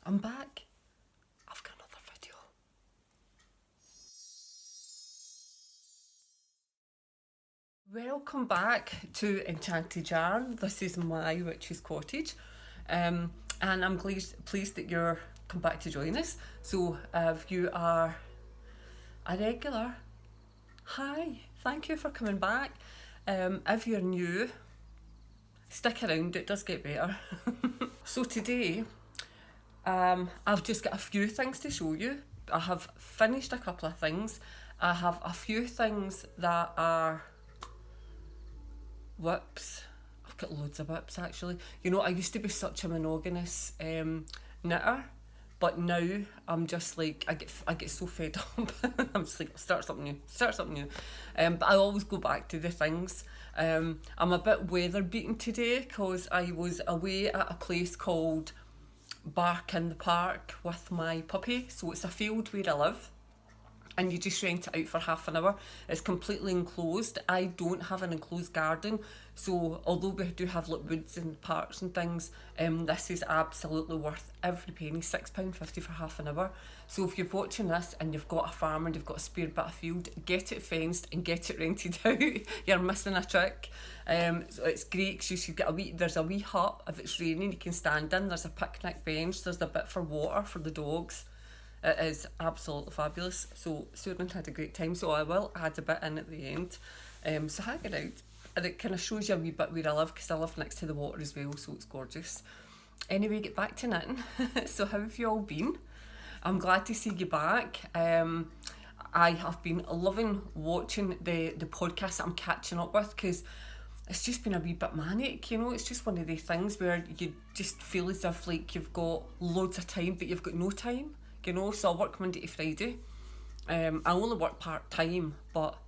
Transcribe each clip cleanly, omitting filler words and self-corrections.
I'm back. I've got another video. Welcome back to Enchanted Yarn. This is my witch's cottage. And I'm pleased that you're come back to join us. So if you are a regular, hi, thank you for coming back. If you're new, stick around, it does get better. So today, I've just got a few things to show you. I have finished a couple of things. I have a few things that are whips. I've got loads of whips actually. You know, I used to be such a monogamous knitter, but now I'm just like I get so fed up. I'm just like start something new. But I always go back to the things. I'm a bit weather beaten today because I was away at a place called Bark in the Park with my puppy. So it's a field where I live, and you just rent it out for half an hour. It's completely enclosed. I don't have an enclosed garden, so although we do have like woods and parks and things, this is absolutely worth every penny. £6.50 for half an hour. So if you're watching this and you've got a farm and you've got a spare bit of field, get it fenced and get it rented out. You're missing a trick. So it's great because you should get there's a wee hut. If it's raining you can stand in. There's a picnic bench. There's a bit for water for the dogs. It is absolutely fabulous. So Susan had a great time, so I will add a bit in at the end. So hang it out. And it kind of shows you a wee bit where I live, because I live next to the water as well, so it's gorgeous. Anyway, get back to knitting. So how have you all been? I'm glad to see you back. I have been loving watching the podcast that I'm catching up with, because it's just been a wee bit manic, you know. It's just one of the things where you just feel as if like you've got loads of time but you've got no time, you know. So I work Monday to Friday. I only work part-time, but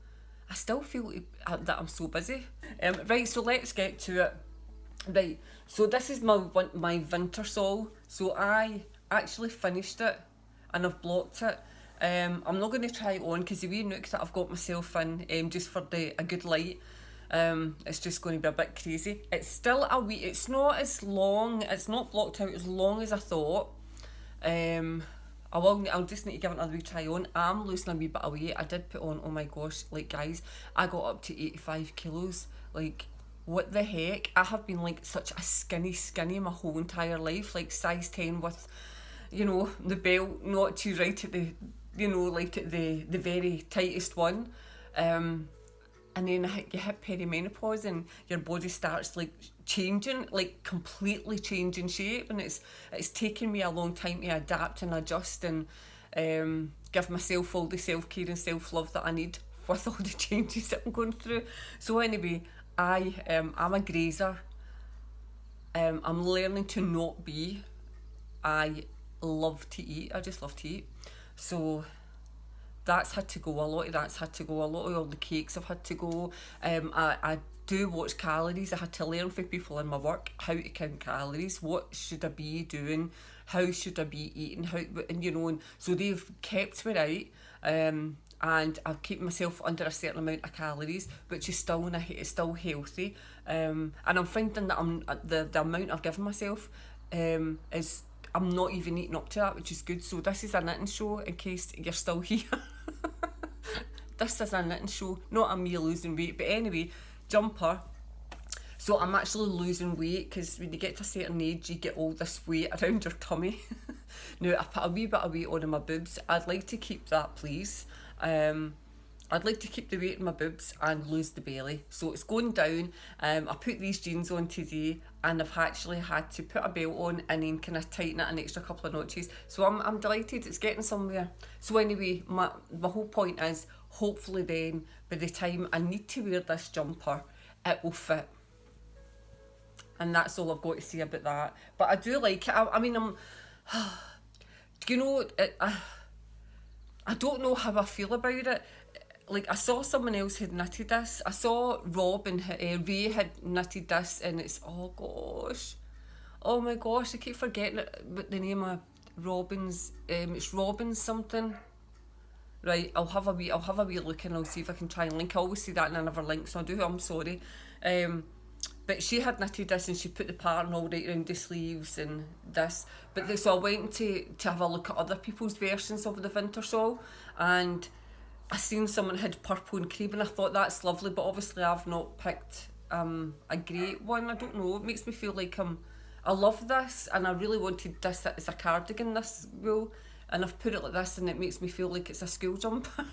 I still feel that I'm so busy. Right, so let's get to it. Right, so this is my winter sol. So I actually finished it and I've blocked it. I'm not going to try it on because the wee nook that I've got myself in, just for a good light, it's just going to be a bit crazy. It's still it's not as long, it's not blocked out as long as I thought. I'll just need to give it another wee try on. I'm losing a wee bit of weight. I did put on, oh my gosh, like guys, I got up to 85 kilos. Like, what the heck? I have been like such a skinny my whole entire life, like size 10 with, you know, the belt not too right at the, you know, like at the very tightest one. And then you hit perimenopause and your body starts like changing, like completely changing shape, and it's taken me a long time to adapt and adjust and give myself all the self-care and self-love that I need with all the changes that I'm going through. So anyway, I'm a grazer. I'm learning to not be. I love to eat. I just love to eat. So that's had to go. A lot of that's had to go. A lot of all the cakes have had to go. I do watch calories. I had to learn from people in my work how to count calories. What should I be doing? How should I be eating? And you know, and so they've kept me right. And I've kept myself under a certain amount of calories, which is still it's still healthy. And I'm finding that the amount I've given myself is, I'm not even eating up to that, which is good. So this is a knitting show, in case you're still here. This is a knitting show, not a me losing weight. But anyway, jumper. So I'm actually losing weight, because when you get to a certain age, you get all this weight around your tummy. Now, I put a wee bit of weight on in my boobs. I'd like to keep that, please. I'd like to keep the weight in my boobs and lose the belly. So it's going down. I put these jeans on today, and I've actually had to put a belt on and then kind of tighten it an extra couple of notches. So I'm delighted, it's getting somewhere. So anyway, my whole point is, hopefully then, by the time I need to wear this jumper, it will fit. And that's all I've got to say about that. But I do like it. I mean, you know, I don't know how I feel about it. Like, I saw someone else had knitted this. I saw Rob and Ray had knitted this, and it's, oh my gosh, I keep forgetting what the name of Robin's. It's Robin something. Right, I'll have a wee look and I'll see if I can try and link. I always see that and I never link, so I'm sorry. but she had knitted this and she put the pattern all right around the sleeves and this. But so I went to have a look at other people's versions of the winter shawl, and I seen someone had purple and cream, and I thought that's lovely, but obviously I've not picked a great one. I don't know, it makes me feel like I love this, and I really wanted this as a cardigan, this wool, and I've put it like this and it makes me feel like it's a school jumper.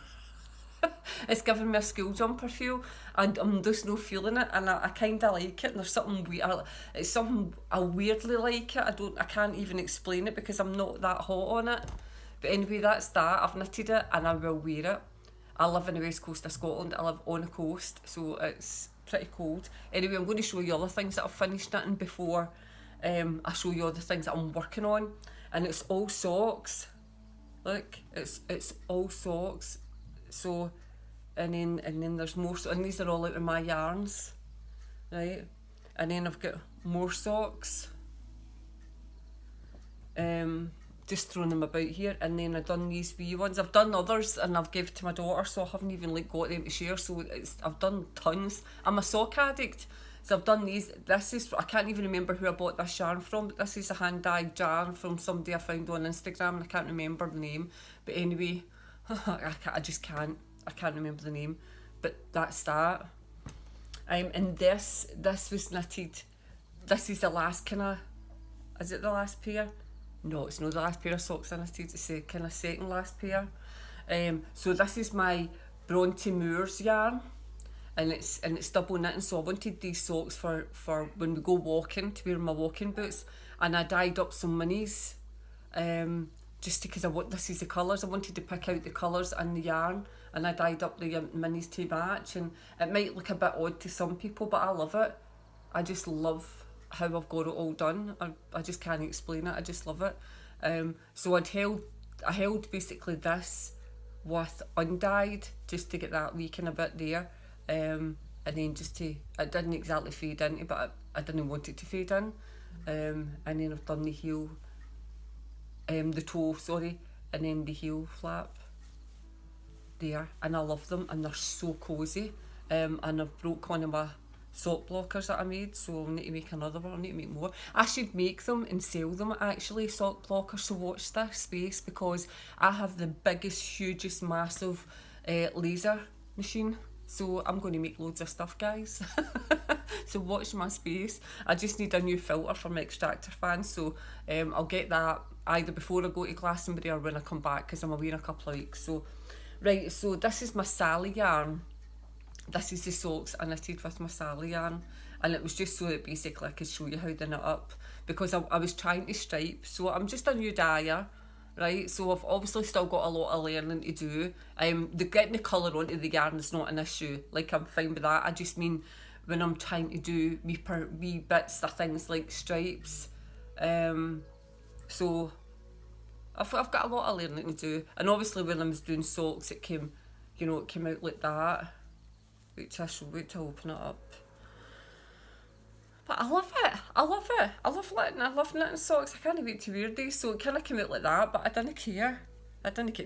It's giving me a school jumper feel, and I'm just no feeling it, and I kind of like it, and there's something weird, it's something I weirdly like it. I can't even explain it because I'm not that hot on it. But anyway, that's that. I've knitted it and I will wear it. I live in the west coast of Scotland, I live on the coast, so it's pretty cold. Anyway, I'm going to show you other things that I've finished knitting before I show you all the things that I'm working on. And it's all socks. Look, it's all socks. So, and then there's more, and these are all out of my yarns, right? And then I've got more socks. Just throwing them about here, and then I've done these wee ones. I've done others and I've given to my daughter, so I haven't even like got them to share. So I've done tons. I'm a sock addict, so I've done these. This is, I can't even remember who I bought this yarn from, but this is a hand dyed yarn from somebody I found on Instagram, and I can't remember the name. But anyway, I just can't. I can't remember the name. But that's that. And this was knitted. This is the last kind of. Is it the last pair? No, it's not the last pair of socks I knitted. It's the kind of second last pair. So this is my Bronte Moors yarn, and it's double knitting. So I wanted these socks for when we go walking, to wear my walking boots, and I dyed up some minis. Just because this is the colours. I wanted to pick out the colours and the yarn, and I dyed up the minis to match. And it might look a bit odd to some people, but I love it. I just love how I've got it all done. I just can't explain it. I just love it. So I held basically this with undyed just to get that wee kind of bit there, and then just to, it didn't exactly fade into, but I didn't want it to fade in. And then I've done the heel, the toe, sorry, and then the heel flap there, and I love them, and they're so cosy. And I've broke one of my sock blockers that I made, so I need to make another one. I need to make more. I should make them and sell them actually, sock blockers. So watch this space, because I have the biggest, hugest, massive laser machine, so I'm going to make loads of stuff, guys. So watch my space. I just need a new filter for my extractor fan, so I'll get that either before I go to Glastonbury or when I come back, because I'm away in a couple of weeks. So right, so this is my Sally yarn. This is the socks I knitted with my Sally yarn, and it was just so that basically I could show you how to knit up, because I was trying to stripe. So I'm just a new dyer, right? So I've obviously still got a lot of learning to do. Getting the colour onto the yarn is not an issue, like I'm fine with that. I just mean when I'm trying to do wee bits of things like stripes. So I've got a lot of learning to do, and obviously when I was doing socks it came out like that. Wait till I open it up. But I love it. I love knitting socks. I can't wait to wear these. So it kind of came out like that, but I didn't care.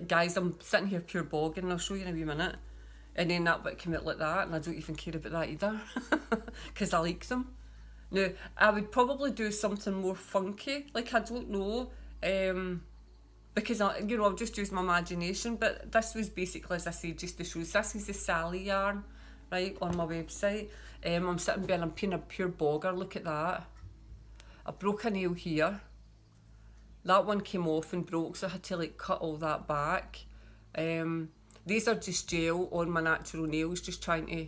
Guys, I'm sitting here pure bogging, and I'll show you in a wee minute. And then that bit came out like that, and I don't even care about that either, because I like them. Now, I would probably do something more funky, like I don't know, because I've just used my imagination. But this was basically, as I said, just to show. This is the Sally yarn, right, on my website. I'm sitting there and I'm being a pure bogger. Look at that. I broke a nail here. That one came off and broke, so I had to like cut all that back. These are just gel on my natural nails, just trying to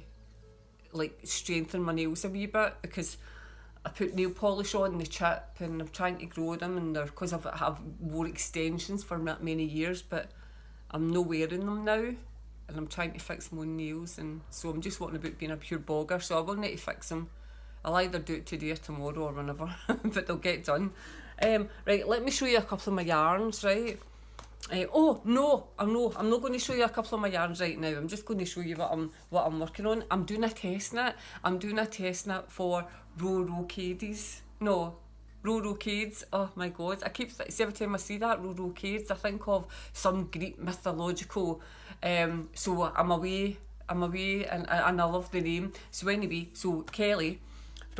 like strengthen my nails a wee bit, because I put nail polish on the chip and I'm trying to grow them, and they're, because I've wore extensions for many years, but I'm not wearing them now, and I'm trying to fix my own nails, and so I'm just wanting about being a pure bogger. So I will need to fix them. I'll either do it today or tomorrow or whenever, but they'll get done. Right, let me show you a couple of my yarns, right? Oh no, I'm not going to show you a couple of my yarns right now. I'm just going to show you what I'm working on. I'm doing a test knit. I'm doing a test knit for Rorocades. No, Rorocades. Oh my god, I keep see every time I see that Rorocades, I think of some Greek mythological. So I'm away, and I love the name. So anyway, so Kelly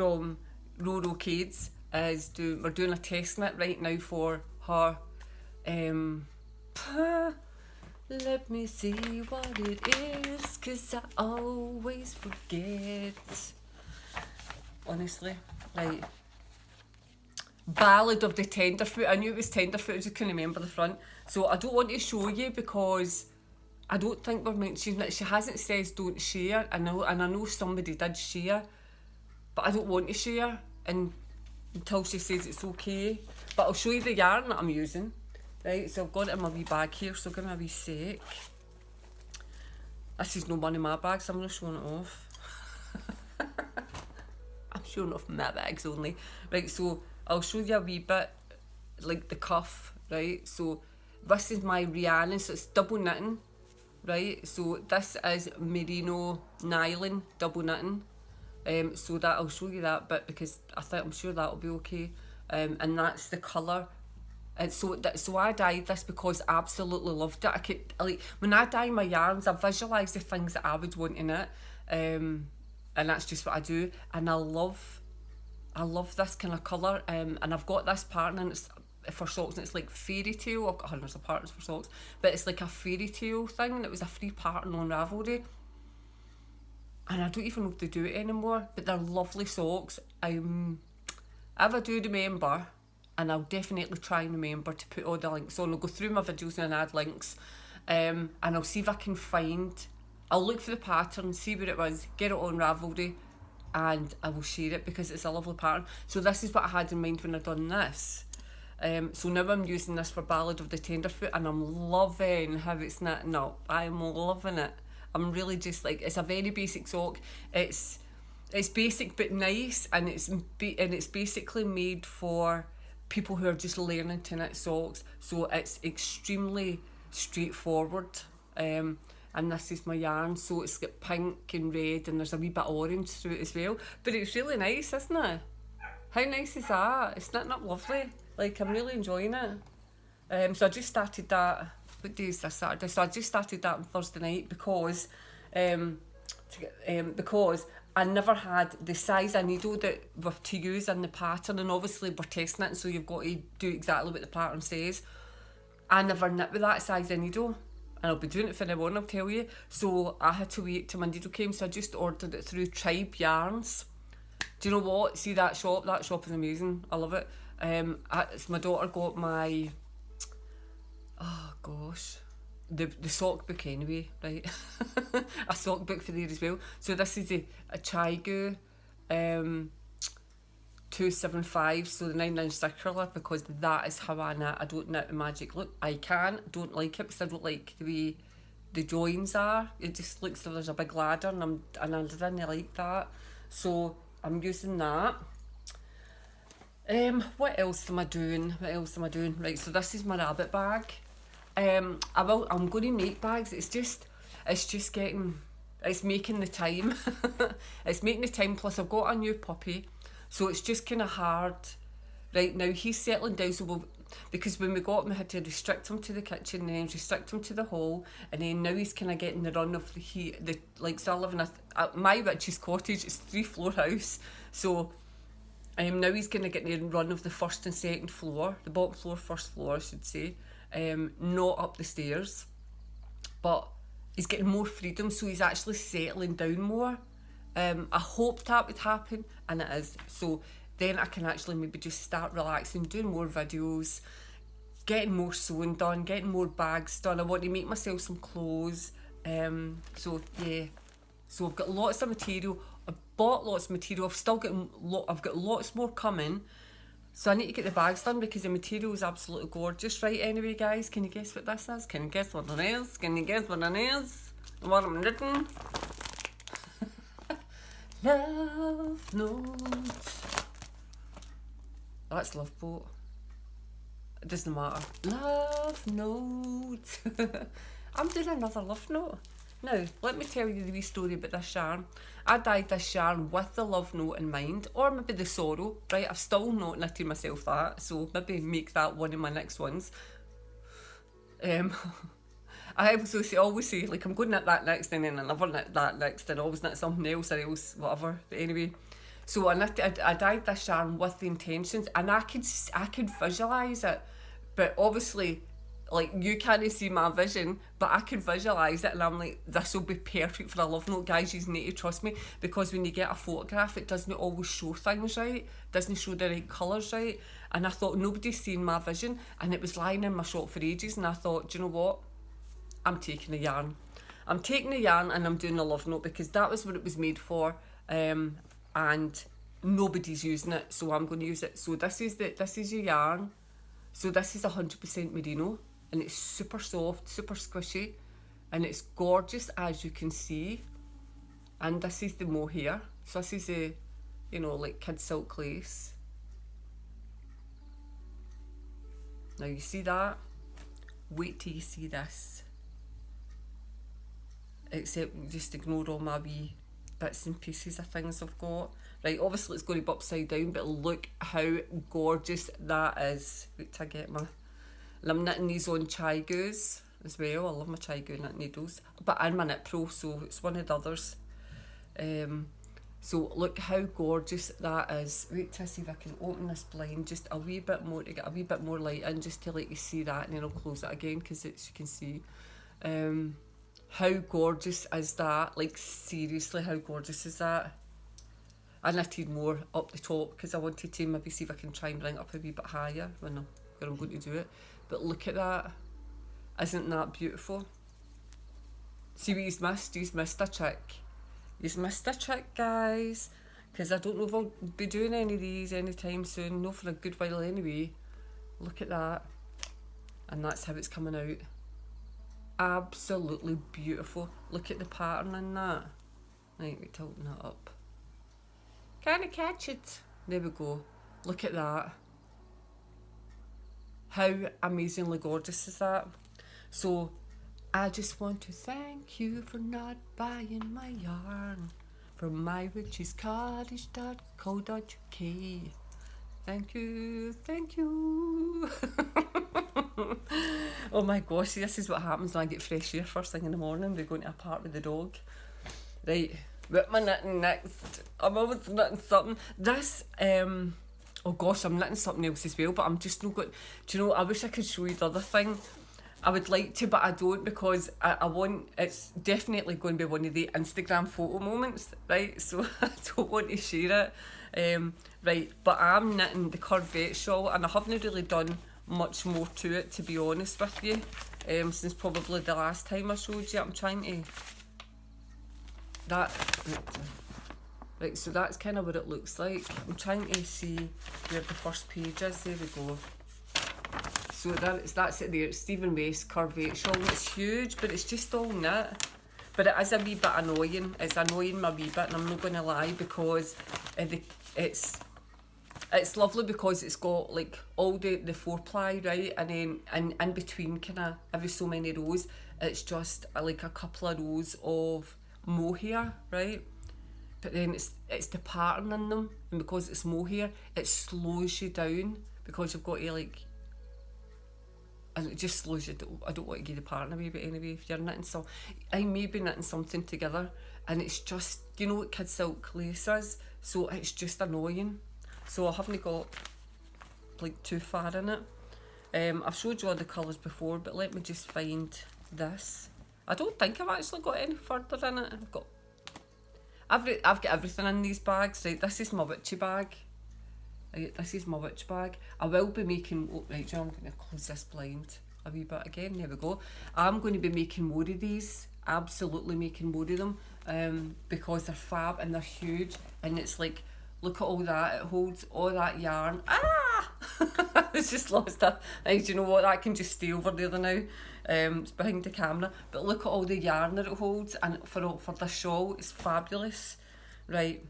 from Roro Cades we're doing a test knit right now for her. Let me see what it is, 'cause I always forget. Honestly, right. Ballad of the Tenderfoot. I knew it was Tenderfoot, I just couldn't remember the front. So I don't want to show you because I don't think we're mentioning it. She hasn't said don't share. I know somebody did share, but I don't want to share until she says it's okay. But I'll show you the yarn that I'm using. Right, so I've got it in my wee bag here, so give me a wee sec. This is no one in my bags, I'm not showing it off. I'm showing off my bags only. Right, so I'll show you a wee bit, like the cuff, right? So this is my Rhiannon, so it's double knitting, right? So this is merino nylon double knitting. So that I'll show you that bit because I'm sure that'll be okay. And that's the colour. And so I dyed this because I absolutely loved it. I could, like, when I dye my yarns, I visualise the things that I would want in it, and that's just what I do. And I love this kind of colour. And I've got this pattern, and it's for socks, and it's like fairy tale. I've got hundreds of patterns for socks, but it's like a fairy tale thing, and it was a free pattern on Ravelry. And I don't even know if they do it anymore, but they're lovely socks. If I do remember. And I'll definitely try and remember to put all the links on. I'll go through my videos and add links. And I'll see if I can I'll look for the pattern, see where it was, get it on Ravelry, and I will share it because it's a lovely pattern. So this is what I had in mind when I done this. So now I'm using this for Ballad of the Tenderfoot, and I'm loving how it's knitting up. I'm loving it. I'm really just like, it's a very basic sock. It's basic but nice, and it's basically made for people who are just learning to knit socks, so it's extremely straightforward. And this is my yarn, so it's got pink and red, and there's a wee bit of orange through it as well. But it's really nice, isn't it? How nice is that? It's knitting up lovely. Like, I'm really enjoying it. So I just started that. What day is this? Saturday. So I just started that on Thursday night because I never had the size of needle that to use in the pattern, and obviously we're testing it, so you've got to do exactly what the pattern says. I never knit with that size of needle, and I'll be doing it for now on, I'll tell you. So I had to wait till my needle came, so I just ordered it through Tribe Yarns. Do you know what? See that shop? That shop is amazing. I love it. My daughter got my, oh gosh, the sock book anyway, right? A sock book for there as well. So this is a Chigu 275, so the 9-inch circular, because that is how I knit. I don't knit with magic loop. I don't like it because I don't like the way the joins are. It just looks like there's a big ladder, and I didn't like that. So I'm using that. What else am I doing? Right, so this is my rabbit bag. I'm going to make bags. It's making the time. It's making the time, plus I've got a new puppy, so it's just kind of hard right now. He's settling down, so because when we got him, we had to restrict him to the kitchen, and then restrict him to the hall, and then now he's kind of getting the run of so I live in my witch's cottage. It's 3-floor house, so now he's going to get the run of the first and second floor, the bottom floor, first floor I should say. Not up the stairs, but he's getting more freedom, so he's actually settling down more. I hoped that would happen, and it is. So then I can actually maybe just start relaxing, doing more videos, getting more sewing done, getting more bags done. I want to make myself some clothes. So yeah, so I've got lots of material. I bought lots of material. I've got lots more coming. So I need to get the bags done because the material is absolutely gorgeous. Right, anyway guys, can you guess what this is? Can you guess what it is? Can you guess what it is? What I'm knitting? Love note. That's love boat. It doesn't matter. Love note. I'm doing another love note. Now, let me tell you the wee story about this yarn. I dyed this yarn with the love note in mind, or maybe the sorrow, right? I've still not knitted myself that, so maybe make that one of my next ones. I always say, like, I'm going to knit that next, and then I never knit that next, and I always knit something else, or else, whatever. But anyway, So I dyed this yarn with the intentions, and I could visualise it, but obviously, like, you can't see my vision, but I could visualise it, and I'm like, this will be perfect for a love note. Guys, you need to trust me, because when you get a photograph, it doesn't always show things right, doesn't show the right colours right, and I thought, nobody's seen my vision, and it was lying in my shop for ages, and I thought, do you know what, I'm taking the yarn. I'm taking the yarn and I'm doing a love note, because that was what it was made for, and nobody's using it, so I'm going to use it. So this is your yarn. So this is 100% merino, and it's super soft, super squishy, and it's gorgeous, as you can see. And this is the mohair. So this is a, you know, like kid silk lace. Now you see that? Wait till you see this. Except just ignore all my wee bits and pieces of things I've got. Right, obviously it's going to be upside down, but look how gorgeous that is. Wait till I get my... And I'm knitting these on Chigoos as well. I love my Chigo knit needles. But I'm my Knit Pro, so it's one of the others. So look how gorgeous that is. Wait till I see if I can open this blind just a wee bit more, to get a wee bit more light in, just to let you see that, and then I'll close it again, because you can see. How gorgeous is that? Like, seriously, how gorgeous is that? I knitted more up the top, because I wanted to maybe see if I can try and bring it up a wee bit higher when I'm going to do it. But look at that. Isn't that beautiful? See what you've missed? You've missed a trick. You've missed a trick, guys. Because I don't know if I'll be doing any of these anytime soon. No, for a good while anyway. Look at that. And that's how it's coming out. Absolutely beautiful. Look at the pattern in that. Right, we tighten that up. Can I catch it? There we go. Look at that. How amazingly gorgeous is that? So, I just want to thank you for not buying my yarn from mywitchescottage.co.uk. Thank you, thank you. Oh my gosh, this is what happens when I get fresh air first thing in the morning. We're going to a park with the dog. Right, what am I knitting next? I'm always knitting something. This, oh gosh, I'm knitting something else as well, but I'm just not good. Do you know, I wish I could show you the other thing. I would like to, but I don't, because I want, it's definitely going to be one of the Instagram photo moments, right? So I don't want to share it. Right, but I'm knitting the Corvette shawl, and I haven't really done much more to it, to be honest with you, since probably the last time I showed you. I'm trying to... Right, so that's kind of what it looks like. I'm trying to see where the first page is. There we go. So that's it there. It's Stephen West Corvette shawl. It's huge, but it's just all knit. But it is a wee bit annoying. It's annoying me a wee bit, and I'm not going to lie, because it's lovely, because it's got like all the 4-ply, right, and then in between kind of every so many rows, it's just like a couple of rows of mohair, right? But then it's the pattern in them, and because it's mohair, it slows you down, because you've got to like, and it just slows you down. I don't want to give the pattern away, but anyway, if you're knitting, so I may be knitting something together, and it's just, you know what kid silk lace is, so it's just annoying. So I haven't got like too far in it. I've showed you all the colours before, but let me just find this. I don't think I've actually got any further in it. I've got everything in these bags. Right, this is my witchy bag. Right, this is my witch bag. I will be making... Oh, right, I'm going to close this blind a wee bit again. There we go. I'm going to be making more of these. Absolutely making more of them. Because they're fab and they're huge. And it's like... Look at all that, it holds all that yarn. Ah! It's just lost it. Do you know what, that can just stay over there now. It's behind the camera. But look at all the yarn that it holds, and for the shawl, it's fabulous. Right,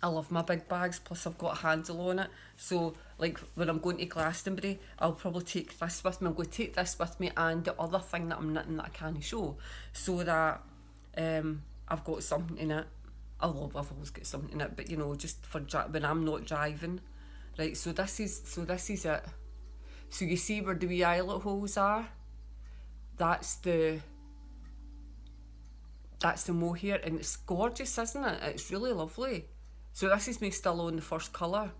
I love my big bags, plus I've got a handle on it. So, like, when I'm going to Glastonbury, I'll probably take this with me. I'm going to take this with me, and the other thing that I'm knitting that I can't show, so that I've got something in it. I've always got something in it, but you know, just for when I'm not driving, right? So this is it. So you see where the wee eyelet holes are? That's the mohair, and it's gorgeous, isn't it? It's really lovely. So this is me still on the first colour,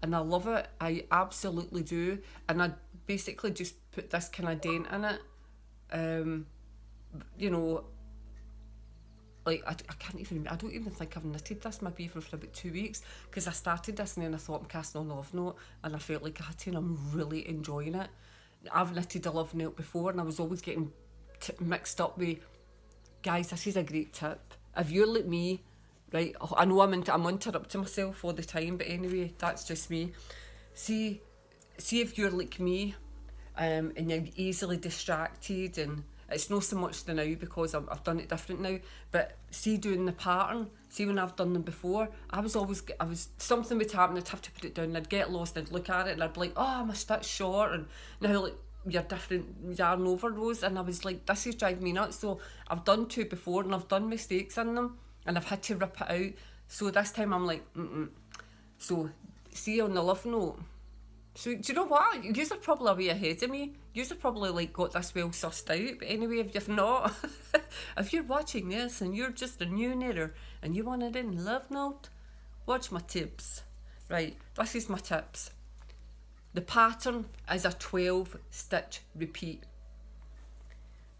and I love it. I absolutely do. And I basically just put this kind of dent in it. You know, like I can't even, I don't even think I've knitted this maybe even for about 2 weeks, because I started this and then I thought I'm casting on a love note, and I felt like I had to, and I'm really enjoying it. I've knitted a love note before and I was always getting mixed up with, guys, this is a great tip. If you're like me, right, I know I'm interrupting myself all the time, but anyway, that's just me. See if you're like me, and you're easily distracted, and it's not so much the now because I've done it different now, but see doing the pattern, see when I've done them before, I was something would happen, I'd have to put it down, and I'd get lost, and I'd look at it and I'd be like, oh, I'm a stitch short, and now like you're different yarn over those, and I was like, this is driving me nuts. So I've done 2 before and I've done mistakes in them and I've had to rip it out. So this time I'm like, So see on the love note, so do you know what? Yous are probably way ahead of me. Yous have probably like got this well sussed out. But anyway, if you've not, if you're watching this and you're just a new knitter and you want it in love note, watch my tips. Right, this is my tips. The pattern is a 12 stitch repeat.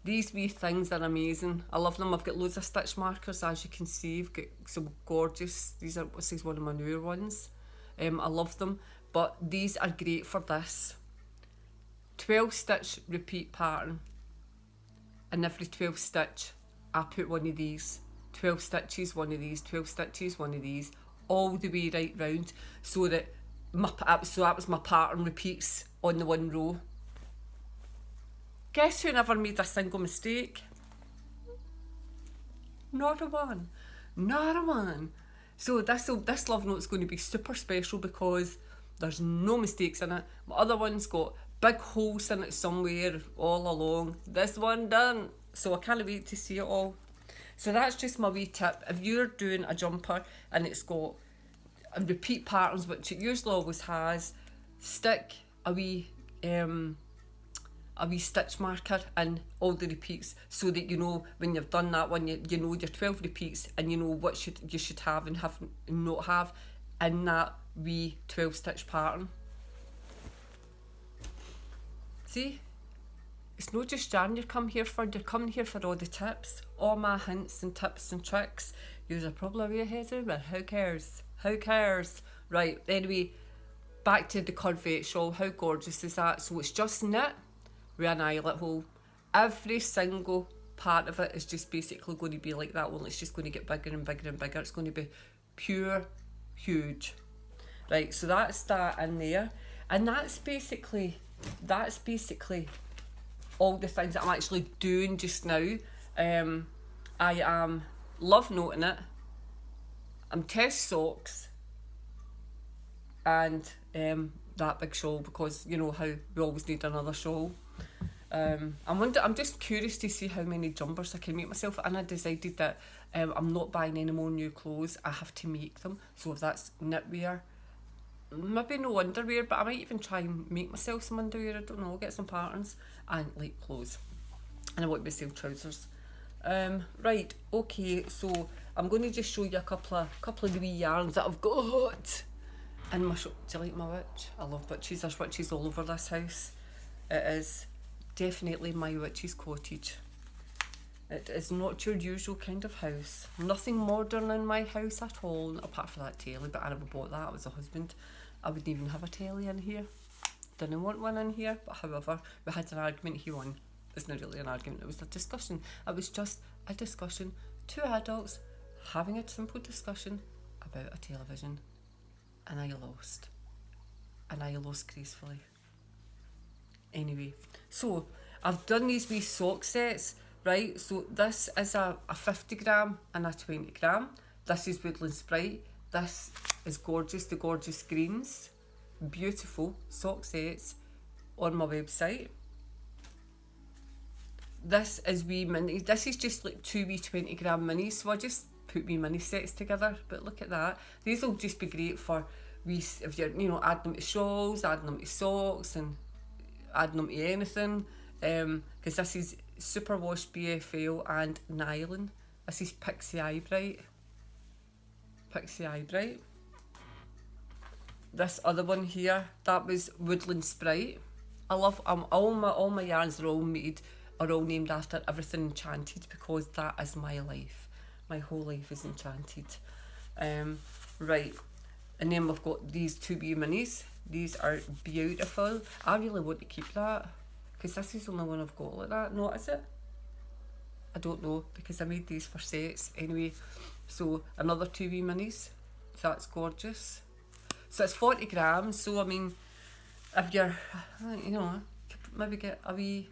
These wee things are amazing. I love them. I've got loads of stitch markers, as you can see. I've got some gorgeous, this is one of my newer ones. I love them. But these are great for this. 12 stitch repeat pattern. And every 12 stitch, I put one of these. 12 stitches, one of these. 12 stitches, one of these. All the way right round. So that that was my pattern repeats on the one row. Guess who never made a single mistake? Not a one. Not a one. So this love note's going to be super special because there's no mistakes in it. My other one's got big holes in it somewhere all along. This one done. So I can't wait to see it all. So that's just my wee tip. If you're doing a jumper and it's got repeat patterns, which it usually always has, stick a wee stitch marker in all the repeats, so that you know when you've done that one, you know your 12 repeats, and you know what you should have and not have in that wee 12 stitch pattern. See, it's not just yarn you're coming here for all the tips, all my hints and tips and tricks. You're probably way ahead of me, but who cares? Who cares? Right, anyway, back to the corvette shawl. How gorgeous is that? So it's just knit with an eyelet hole. Every single part of it is just basically going to be like that one. It's just going to get bigger and bigger and bigger. It's going to be pure huge. Right, so that's that in there. And that's basically all the things that I'm actually doing just now. I am love noting it. I'm test socks and that big shawl, because you know how we always need another shawl. I'm just curious to see how many jumpers I can make myself, and I decided that I'm not buying any more new clothes. I have to make them. So if that's knitwear, maybe no underwear, but I might even try and make myself some underwear. I don't know, get some patterns and like clothes, and I want myself trousers. Right, okay, so I'm going to just show you a couple of the wee yarns that I've got in my shop. Do you like my witch? I love witches. There's witches all over this house. It is definitely my witch's cottage. It is not your usual kind of house. Nothing modern in my house at all, apart from that telly, but I never bought that. It was a husband. I wouldn't even have a telly in here. Didn't want one in here, but however, we had an argument. He won. It's not really an argument, it was a discussion. It was just a discussion. 2 adults having a simple discussion about a television. And I lost. And I lost gracefully. Anyway, so I've done these wee sock sets, right? So this is a 50 gram and a 20 gram. This is Woodland Sprite. This is gorgeous, the gorgeous greens. Beautiful sock sets on my website. This is wee mini. This is just like 2 wee 20 gram minis, so I just put wee mini sets together. But look at that. These will just be great for wee, if you're, you know, adding them to shawls, adding them to socks, and adding them to anything. Because this is superwash BFL and nylon. This is Pixie Eye Bright. Pixie Eye Bright. this other one here, that was Woodland Sprite. I love all my yarns are all named after everything Enchanted, because that is my life. My whole life is Enchanted. Right, and then we've got these 2B minis. These are beautiful. I really want to keep that, because this is the only one I've got like that. No, is it? I don't know, because I made these for sets. Anyway, so another 2B minis. That's gorgeous. So it's 40 grams, so I mean, if you're, you know, maybe get a wee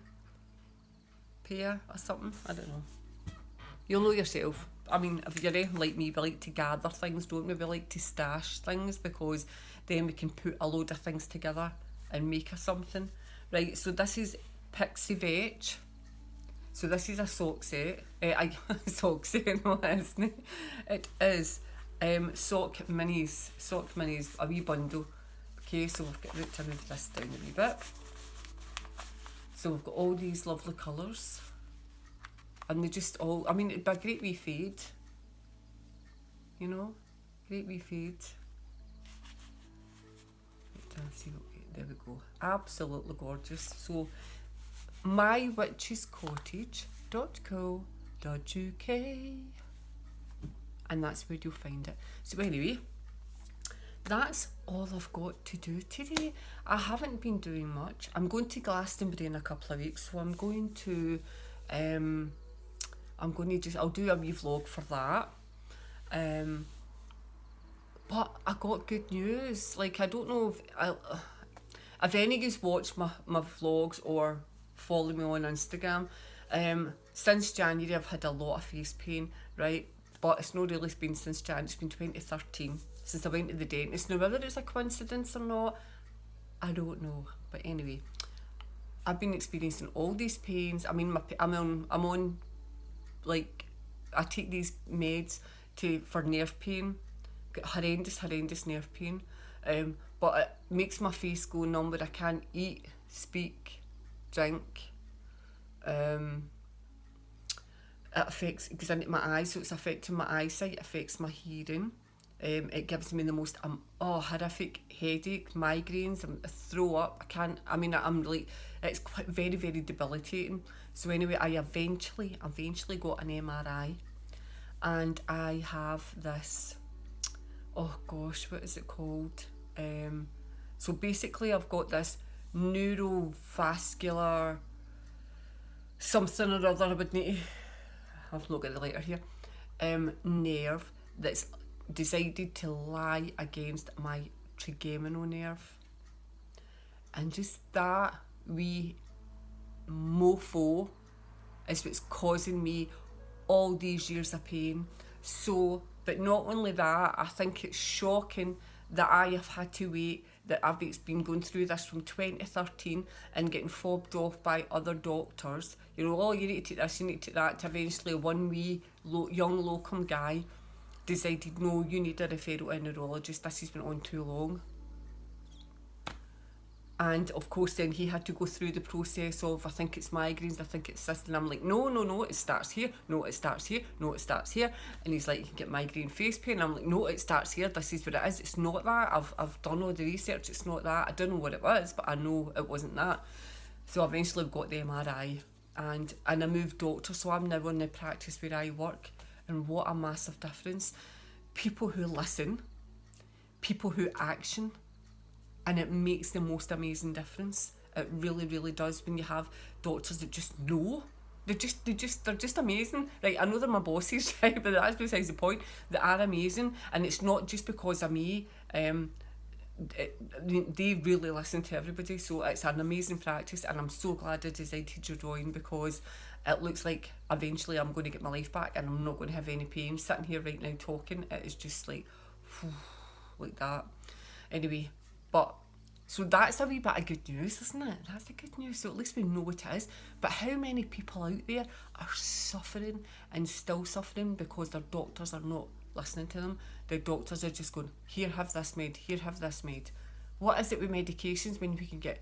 pair or something, I don't know. You'll know yourself. I mean, if you're anything like me, we like to gather things, don't we? We like to stash things, because then we can put a load of things together and make a something. Right, so this is Pixie Vetch. So this is a sock set. Sock set, no it isn't. It is sock minis, a wee bundle. Okay, so we've got to move this down a wee bit. So we've got all these lovely colours. And they just all, I mean, it'd be a great wee fade. You know? Great wee fade. There we go. Absolutely gorgeous. So, mywitchescottage.co.uk, and that's where you'll find it. So anyway, that's all I've got to do today. I haven't been doing much. I'm going to Glastonbury in a couple of weeks, so I'll do a wee vlog for that. But I got good news. Like, I don't know if any of you watch my vlogs or follow me on Instagram. Since January I've had a lot of face pain, right? But it's not really been since January, it's been 2013, since I went to the dentist. Now whether it's a coincidence or not, I don't know. But anyway, I've been experiencing all these pains. I mean, I'm on like, I take these meds for nerve pain. Got horrendous nerve pain. But it makes my face go numb, but I can't eat, speak, drink. It goes into my eyes, so it's affecting my eyesight, it affects my hearing. It gives me the most horrific headache, migraines, I throw up, I'm like, it's quite very, very debilitating. So anyway, I eventually got an MRI, and I have this, oh gosh, what is it called? So basically I've got this neurovascular something or other, I would need to, I've not got the letter here, nerve that's decided to lie against my trigeminal nerve. And just that wee mofo is what's causing me all these years of pain. So, but not only that, I think it's shocking that I have had to wait, that I've been going through this from 2013 and getting fobbed off by other doctors. You know, oh, you need to take this, you need to take that, to eventually one wee young locum guy decided, no, you need a referral to a neurologist, this has been on too long. And of course then he had to go through the process of, I think it's migraines, I think it's this, and I'm like, no, it starts here, no, it starts here, no, it starts here. And he's like, you can get migraine face pain. I'm like, no, it starts here, this is what it is, it's not that, I've done all the research, it's not that, I don't know what it was, but I know it wasn't that. So eventually I've got the MRI, and I moved doctor, so I'm now in the practice where I work, and what a massive difference. People who listen, people who action, and it makes the most amazing difference. It really, really does, when you have doctors that just know. They're just amazing. Right, I know they're my bosses, right, but that's besides the point. They are amazing, and it's not just because of me. They really listen to everybody, so it's an amazing practice, and I'm so glad I decided to join, because it looks like eventually I'm going to get my life back and I'm not going to have any pain. Sitting here right now talking, it is just like, like that. Anyway, but so that's a wee bit of good news, isn't it? That's the good news. So at least we know what it is. But how many people out there are suffering and still suffering because their doctors are not listening to them? Their doctors are just going, here, have this made, here, have this made. What is it with medications when we can get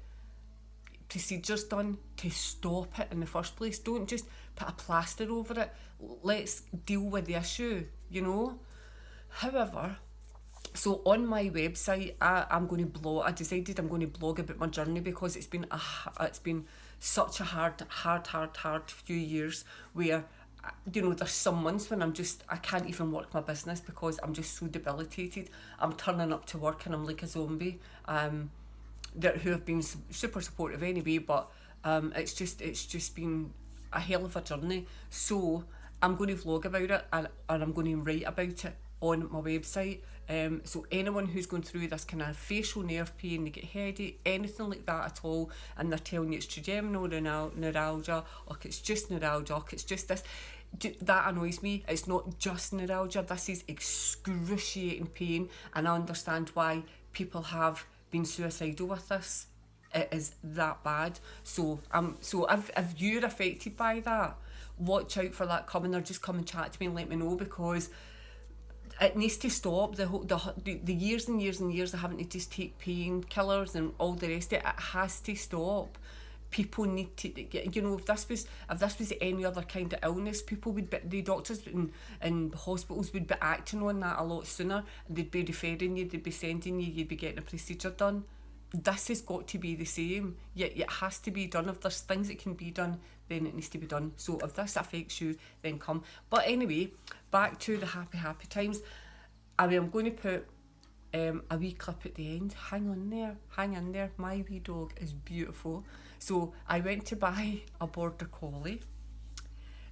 procedures done to stop it in the first place? Don't just put a plaster over it. Let's deal with the issue, you know? However, So on my website, I'm going to blog. I decided I'm going to blog about my journey because it's been such a hard few years where, there's some months when I can't even work my business because I'm just so debilitated. I'm turning up to work and I'm like a zombie. Who have been super supportive anyway, but it's just been a hell of a journey. So I'm going to vlog about it, and I'm going to write about it on my website. So anyone who's going through this kind of facial nerve pain, they get headache, anything like that at all, and they're telling you it's trigeminal neuralgia, or it's just neuralgia, or it's just this, that annoys me. It's not just neuralgia. This is excruciating pain, and I understand why people have been suicidal with this. It is that bad. So if you're affected by that, watch out for that coming, or just come and chat to me and let me know, because it needs to stop. The years and years and years of having to just take painkillers and all the rest of it, it has to stop. People need to get, if this was any other kind of illness, the doctors in hospitals would be acting on that a lot sooner. They'd be referring you, they'd be sending you, you'd be getting a procedure done. This has got to be the same. Yet it has to be done. If there's things that can be done, then it needs to be done. So if this affects you, then come. But anyway, back to the happy times. I'm going to put a wee clip at the end. Hang in there. My wee dog is beautiful. So I went to buy a border collie.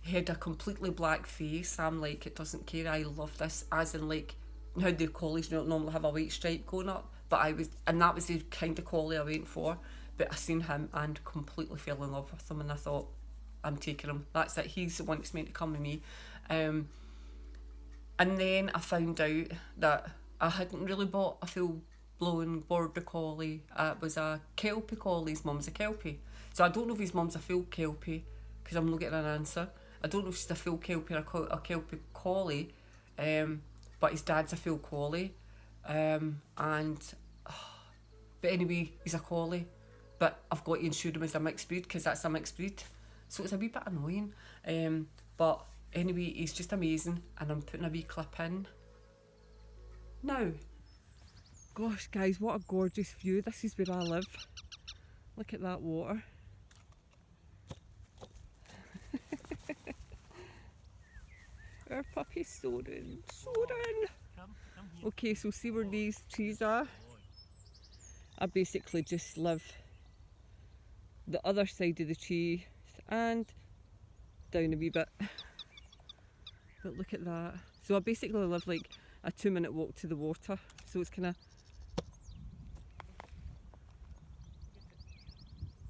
He had a completely black face. I'm like, it doesn't care. I love this. As in, like, how the collies don't normally have a white stripe going up. And that was the kind of collie I went for. But I seen him and completely fell in love with him, and I thought, I'm taking him. That's it. He's the one that's meant to come with me. And then I found out that I hadn't really bought a full-blown border collie. It was a Kelpie collie. His mum's a Kelpie. So I don't know if his mum's a full Kelpie, because I'm not getting an answer. I don't know if she's a full Kelpie or a Kelpie collie, but his dad's a full collie. But anyway, he's a collie. But I've got to insure him as a mixed breed, because that's a mixed breed. So it's a wee bit annoying. But anyway, he's just amazing, and I'm putting a wee clip in now. Gosh, guys, what a gorgeous view. This is where I live. Look at that water. Our puppy's soaring. Okay, so see where these trees are? I basically just live the other side of the tree and down a wee bit. But look at that. So I basically live like a 2-minute walk to the water. So it's kind of...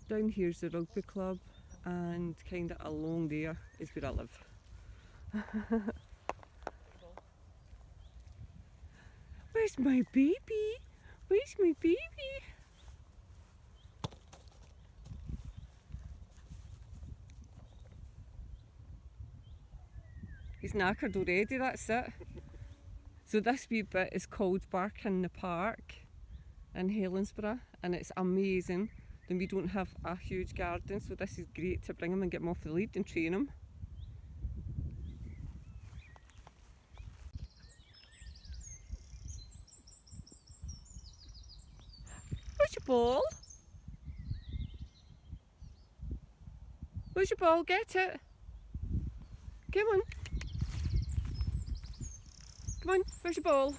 Down here's the rugby club, and kind of along there is where I live. Where's my baby? Where's my baby? He's knackered already, that's it. So this wee bit is called Bark in the Park in Helensburgh, and it's amazing. Then we don't have a huge garden, so this is great to bring him and get him off the lead and train him. Where's your ball? Where's your ball? Get it. Come on. Come on, where's your ball?